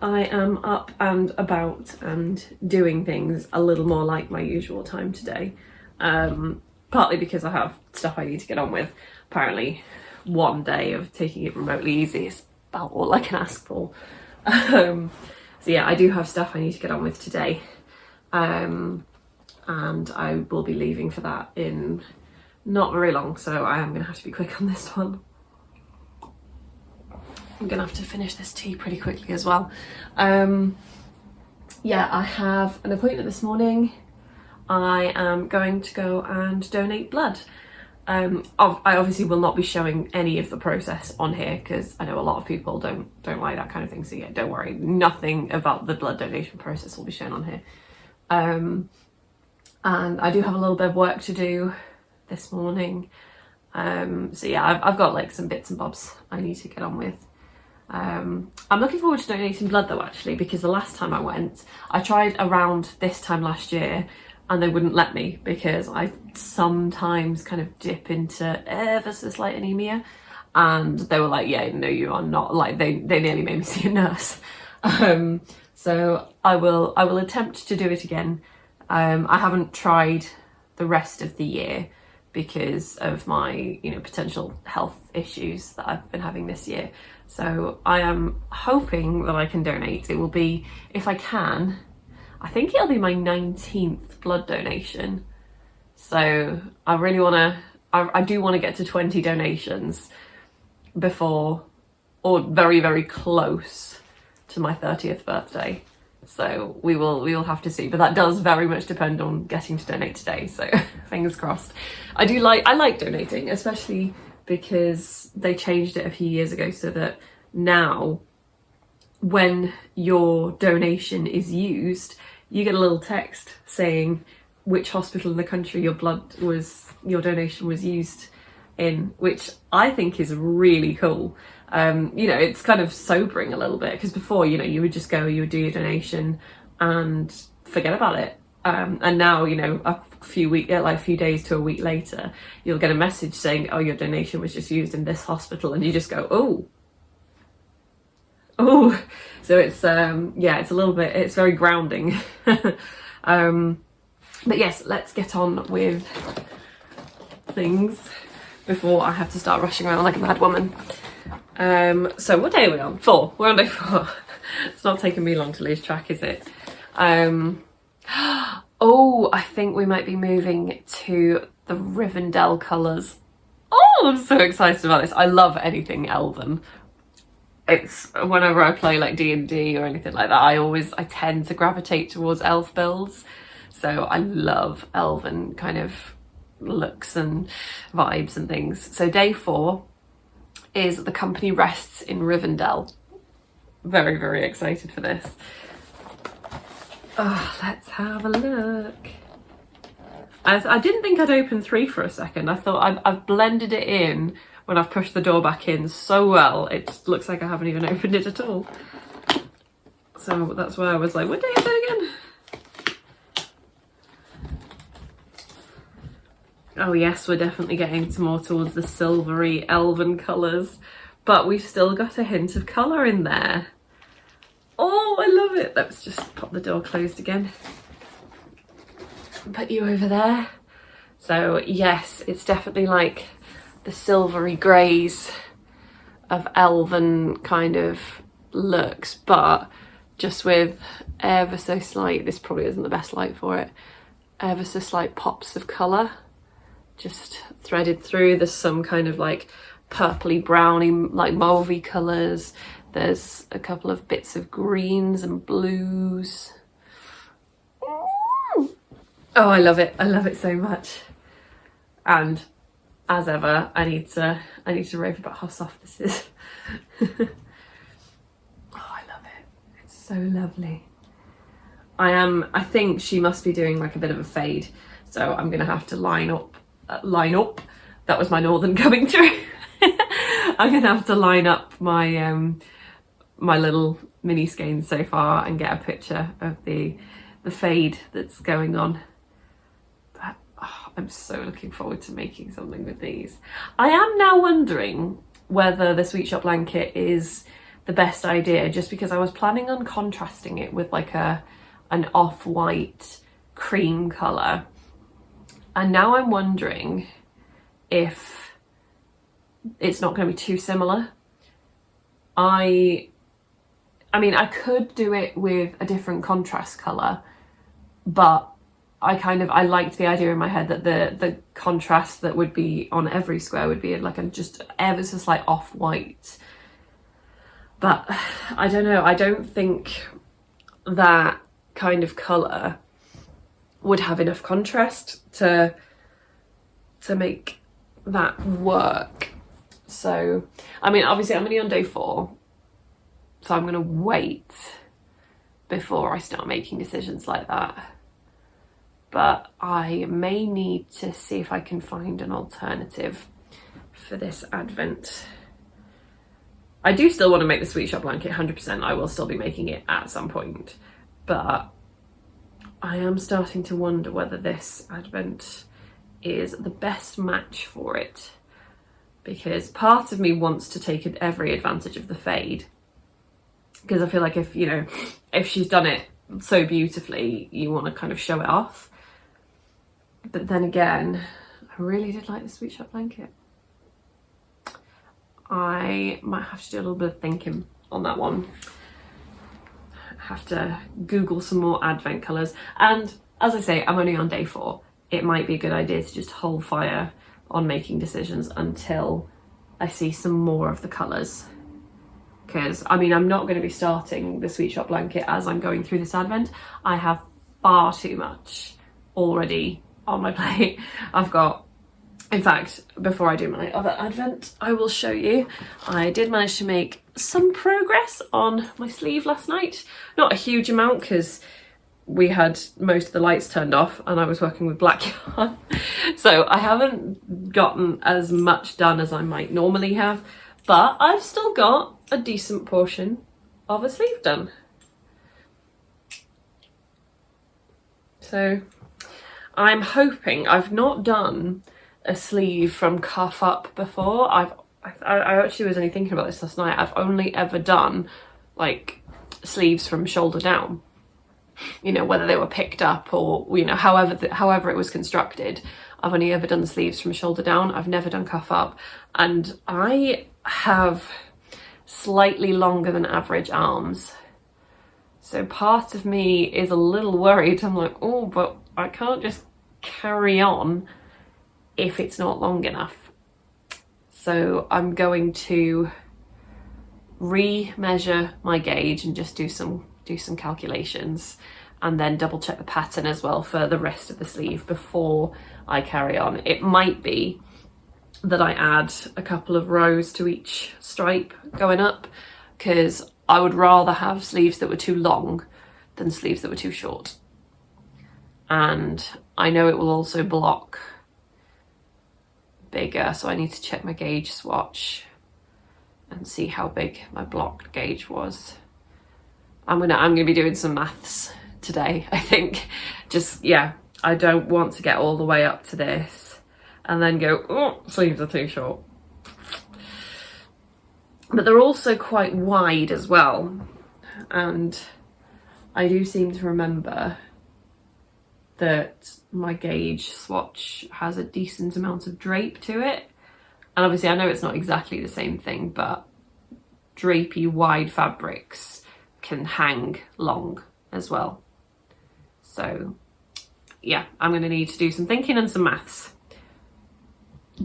I am up and about and doing things a little more like my usual time today. Partly because I have stuff I need to get on with. Apparently one day of taking it remotely easy is about all I can ask for. So yeah, I do have stuff I need to get on with today. And I will be leaving for that in not very long, so I am going to have to be quick on this one. I'm going to have to finish this tea pretty quickly as well. Yeah, I have an appointment this morning. I am going to go and donate blood. I obviously will not be showing any of the process on here because I know a lot of people don't like that kind of thing, so yeah, don't worry, nothing about the blood donation process will be shown on here. And I do have a little bit of work to do this morning, so yeah, I've got like some bits and bobs I need to get on with. I'm looking forward to donating blood though, actually, because the last time I went, I tried around this time last year and they wouldn't let me because I sometimes kind of dip into ever so slight anemia, and they were like, yeah, no, you are not, like they nearly made me see a nurse. So I will attempt to do it again. I haven't tried the rest of the year because of my, potential health issues that I've been having this year. So I am hoping that I can donate. It will be, if I can, I think it'll be my 19th blood donation. So I really I do want to get to 20 donations before, or very, very close to my 30th birthday. So we will have to see, but that does very much depend on getting to donate today, so fingers crossed. I like donating, especially because they changed it a few years ago so that now when your donation is used, you get a little text saying which hospital in the country your donation was used in, which I think is really cool. It's kind of sobering a little bit because before, you would just go, you would do your donation and forget about it. And now, a few days to a week later, you'll get a message saying, oh, your donation was just used in this hospital, and you just go, oh. So it's it's a little bit, it's very grounding. But yes, let's get on with things before I have to start rushing around like a mad woman. So what day are we on? 4. We're on day 4. It's not taking me long to lose track, is it? Oh, I think we might be moving to the Rivendell colours. Oh, I'm so excited about this. I love anything elven. It's whenever I play like D&D or anything like that, I tend to gravitate towards elf builds. So I love elven kind of looks and vibes and things. So day 4 is the company rests in Rivendell. Very, very excited for this. Oh, let's have a look. I didn't think I'd open 3 for a second. I thought I've blended it in when I've pushed the door back in so well, it looks like I haven't even opened it at all. So that's why I was like, what day is it again? Oh yes, we're definitely getting more towards the silvery elven colours, but we've still got a hint of colour in there. Oh, I love it. Let's just pop the door closed again. Put you over there. So yes, it's definitely like the silvery greys of elven kind of looks, but just with ever so slight, this probably isn't the best light for it, ever so slight pops of colour just threaded through. There's some kind of like purpley browny, like mauvey colours. There's a couple of bits of greens and blues. Oh, I love it. I love it so much. And as ever, I need to rave about how soft this is. Oh, I love it. It's so lovely. I think she must be doing like a bit of a fade, so I'm gonna have to line up. That was my northern coming through. I'm gonna have to line up my my little mini skeins so far and get a picture of the fade that's going on. But I'm so looking forward to making something with these. I am now wondering whether the Sweet Shop blanket is the best idea, just because I was planning on contrasting it with like an off-white cream colour. And now I'm wondering if it's not going to be too similar. I mean, I could do it with a different contrast colour, but I liked the idea in my head that the contrast that would be on every square would be like a just ever so slight off-white. But I don't know, I don't think that kind of colour would have enough contrast to make that work. So, I mean, obviously I'm only on day 4, so I'm gonna wait before I start making decisions like that. But I may need to see if I can find an alternative for this Advent. I do still want to make the Sweet Shop blanket, 100%. I will still be making it at some point. But I am starting to wonder whether this Advent is the best match for it. Because part of me wants to take every advantage of the fade. Because I feel like if she's done it so beautifully, you want to kind of show it off. But then again, I really did like the Sweet Shop blanket. I might have to do a little bit of thinking on that one. Have to Google some more Advent colours. And as I say, I'm only on day 4. It might be a good idea to just hold fire on making decisions until I see some more of the colours. Because, I mean, I'm not going to be starting the Sweet Shop blanket as I'm going through this Advent. I have far too much already on my plate. I've got, in fact, before I do my other Advent, I will show you. I did manage to make some progress on my sleeve last night. Not a huge amount because we had most of the lights turned off and I was working with black yarn. So I haven't gotten as much done as I might normally have, but I've still got a decent portion of a sleeve done. So I'm hoping, I've not done a sleeve from cuff up before. I actually was only thinking about this last night. I've only ever done like sleeves from shoulder down, you know, whether they were picked up or, you know, however it was constructed. I've only ever done the sleeves from shoulder down. I've never done cuff up, and I have slightly longer than average arms. So part of me is a little worried. I'm like, oh, but I can't just carry on if it's not long enough. So I'm going to re-measure my gauge and just do some calculations, and then double check the pattern as well for the rest of the sleeve before I carry on. It might be that I add a couple of rows to each stripe going up, because I would rather have sleeves that were too long than sleeves that were too short. And I know it will also block bigger, so I need to check my gauge swatch and see how big my blocked gauge was. I'm gonna be doing some maths today, I think. Just, yeah, I don't want to get all the way up to this and then go, oh, sleeves are too short. But they're also quite wide as well, and I do seem to remember that my gauge swatch has a decent amount of drape to it. And obviously I know it's not exactly the same thing, but drapey wide fabrics can hang long as well. So yeah, I'm going to need to do some thinking and some maths.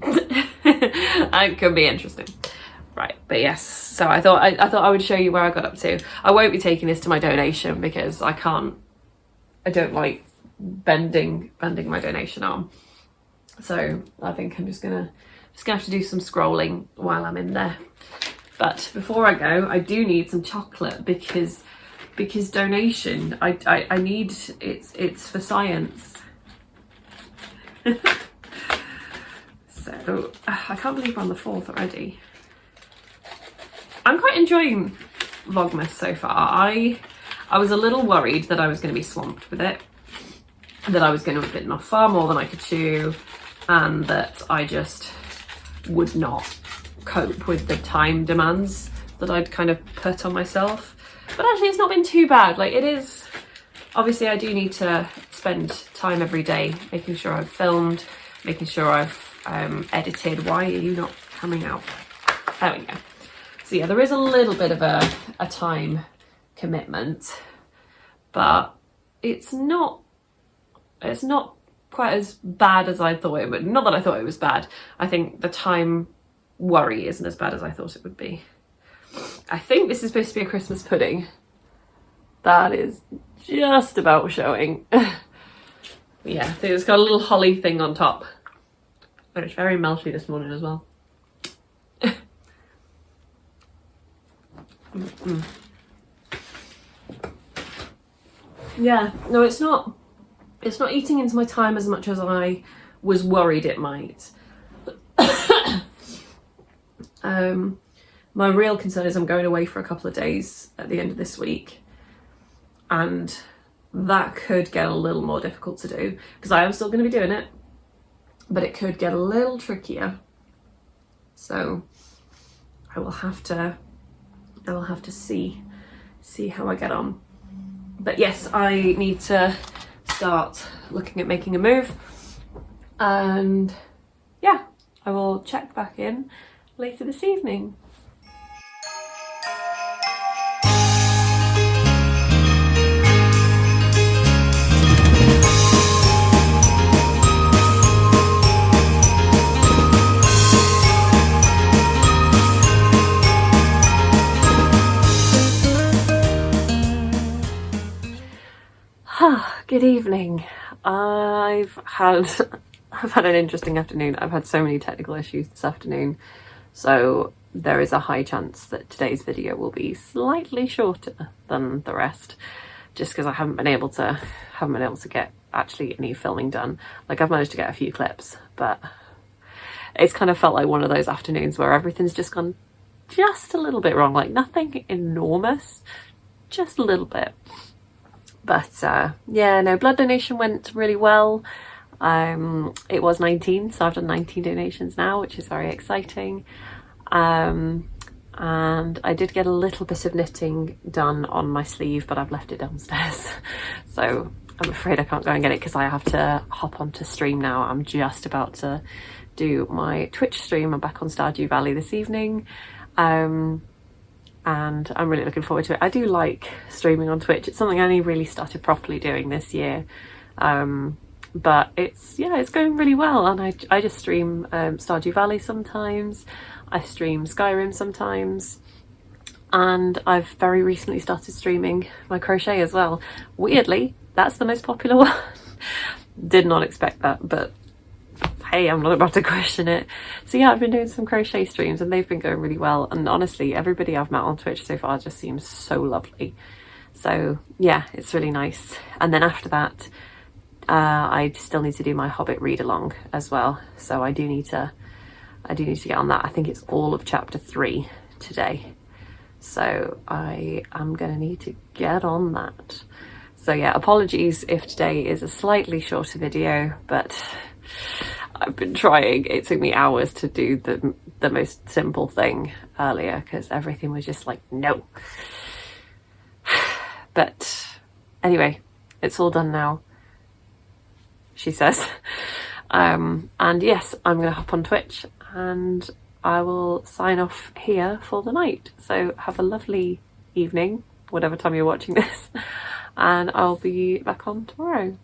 It could be interesting. Right, but yes, so I thought I would show you where I got up to. I won't be taking this to my donation because I don't like bending my donation arm. So I think I'm just gonna have to do some scrolling while I'm in there. But before I go, I do need some chocolate because donation, I need, it's for science. So I can't believe we're on the 4th already. I'm quite enjoying Vlogmas so far. I was a little worried that I was going to be swamped with it, that I was going to have bitten off far more than I could chew, and that I just would not cope with the time demands that I'd kind of put on myself. But actually it's not been too bad. Like, it is, obviously I do need to spend time every day making sure I've filmed, making sure I've edited. Why are you not coming out? There we go. So yeah, there is a little bit of a time commitment, but it's not quite as bad as I thought it would. Not that I thought it was bad. I think the time worry isn't as bad as I thought it would be. I think this is supposed to be a Christmas pudding. That is just about showing. Yeah, I think it's got a little holly thing on top. But it's very melty this morning as well. Yeah, no, it's not eating into my time as much as I was worried it might. My real concern is I'm going away for a couple of days at the end of this week, and that could get a little more difficult to do, because I am still going to be doing it, but it could get a little trickier. So I will have to see how I get on. But yes, I need to start looking at making a move, and yeah, I will check back in later this evening. Good evening. I've had an interesting afternoon. I've had so many technical issues this afternoon, so there is a high chance that today's video will be slightly shorter than the rest, just because I haven't been able to get actually any filming done. Like, I've managed to get a few clips, but it's kind of felt like one of those afternoons where everything's just gone just a little bit wrong. Like, nothing enormous, just a little bit. But yeah, no, blood donation went really well. It was 19, so I've done 19 donations now, which is very exciting. And I did get a little bit of knitting done on my sleeve, but I've left it downstairs. So I'm afraid I can't go and get it because I have to hop onto stream now. I'm just about to do my Twitch stream. I'm back on Stardew Valley this evening. And I'm really looking forward to it. I do like streaming on Twitch. It's something I only really started properly doing this year. But it's going really well. And I just stream Stardew Valley sometimes. I stream Skyrim sometimes. And I've very recently started streaming my crochet as well. Weirdly, that's the most popular one. Did not expect that, but hey, I'm not about to question it. So yeah, I've been doing some crochet streams and they've been going really well. And honestly, everybody I've met on Twitch so far just seems so lovely. So yeah, it's really nice. And then after that, I still need to do my Hobbit read-along as well. So I do need to get on that. I think it's all of chapter 3 today. So I am going to need to get on that. So yeah, apologies if today is a slightly shorter video, but I've been trying. It took me hours to do the most simple thing earlier because everything was just like, no. But anyway, it's all done now, she says. And yes, I'm going to hop on Twitch and I will sign off here for the night. So have a lovely evening, whatever time you're watching this, and I'll be back on tomorrow.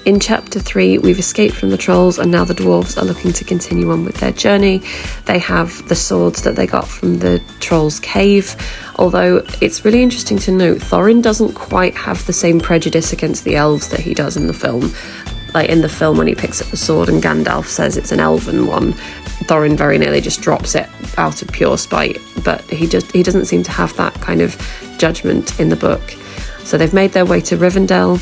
In chapter 3, we've escaped from the trolls and now the dwarves are looking to continue on with their journey. They have the swords that they got from the trolls' cave, although it's really interesting to note Thorin doesn't quite have the same prejudice against the elves that he does in the film. Like in the film when he picks up the sword and Gandalf says it's an elven one, Thorin very nearly just drops it out of pure spite, but he doesn't seem to have that kind of judgment in the book. So they've made their way to Rivendell.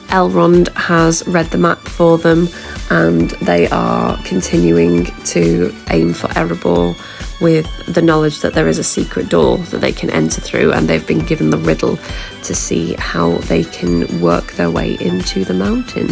Elrond has read the map for them, and they are continuing to aim for Erebor with the knowledge that there is a secret door that they can enter through, and they've been given the riddle to see how they can work their way into the mountain.